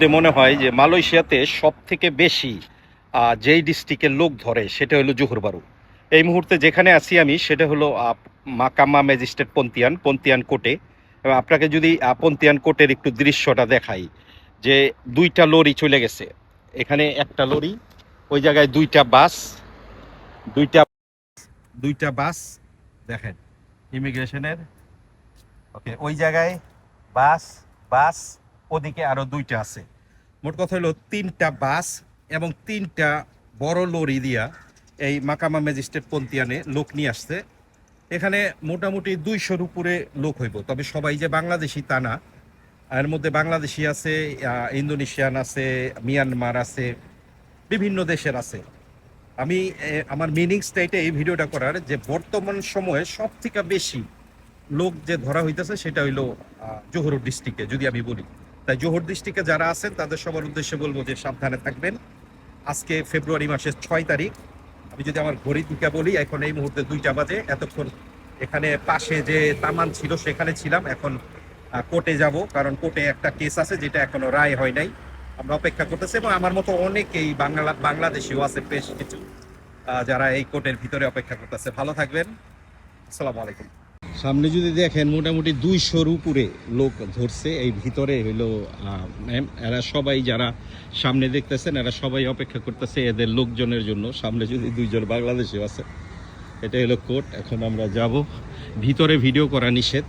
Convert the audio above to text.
মধ্যে মনে হয় যে মালয়েশিয়াতে সব থেকে বেশি যেই ডিস্ট্রিক্টের লোক ধরে সেটা হলো জোহর বারু। এই মুহূর্তে যেখানে আছি আমি সেটা হলো মাকামা ম্যাজিস্ট্রেট পন্তিয়ান কোর্টে। এবং আপনাকে যদি পন্তিয়ান কোর্টের একটু দৃশ্যটা দেখাই, যে দুইটা লরি চলে গেছে, এখানে একটা লরি, ওই জায়গায় দুইটা দুইটা বাস দেখেন ইমিগ্রেশনের। ওকে, ওই জায়গায় বাস বাস ওদিকে আরো দুইটা আছে। মোট কথা হলো তিনটা বাস এবং তিনটা বড় লরি দিয়া এই মাকামা ম্যাজিস্ট্রেট পন্তিয়ানে লোক নিয়ে আসছে। এখানে মোটামুটি 200-র উপরে লোক হইব, তবে সবাই যে বাংলাদেশি তা না। এর মধ্যে বাংলাদেশি আছে, ইন্দোনেশিয়ান আছে, মিয়ানমার আছে, বিভিন্ন দেশের আছে। আমি আমার মিনিংসটা এটা এই ভিডিওটা করার, যে বর্তমান সময়ে সব থেকে বেশি লোক যে ধরা হইতেছে সেটা হইলো জোহর ডিস্ট্রিক্টে যদি আমি বলি। তাই জোহর ডিস্ট্রিক্টে যারা আছেন তাদের সবার উদ্দেশ্যে বলবো যে সাবধানে থাকবেন। আজকে ফেব্রুয়ারি মাসের 6 তারিখ। আমি যদি আমার ঘড়ির দিকে বলি, এখন এই মুহূর্তে 2টা বাজে। এতক্ষণ এখানে পাশে যে তামান ছিল সেখানে ছিলাম, এখন কোর্টে যাব, কারণ কোর্টে একটা কেস আছে যেটা এখনো রায় হয় নাই। আমরা অপেক্ষা করতেছি এবং আমার মতো অনেকেই বাংলাদেশিও আছে বেশ কিছু, যারা এই কোর্টের ভিতরে অপেক্ষা করতেছে। ভালো থাকবেন, আসসালামু আলাইকুম। সামনে যদি দেখেন মোটামুটি 200-র উপরে লোক ধরছে এই ভিতরে হইলো। এরা সবাই যারা সামনে দেখতেছেন এরা সবাই অপেক্ষা করতেছে এদের লোকজনের জন্য। সামনে যদি 2জন বাংলাদেশি আছে। এটা হলো কোর্ট, এখন আমরা যাব ভিতরে। ভিডিও করা নিষেধ।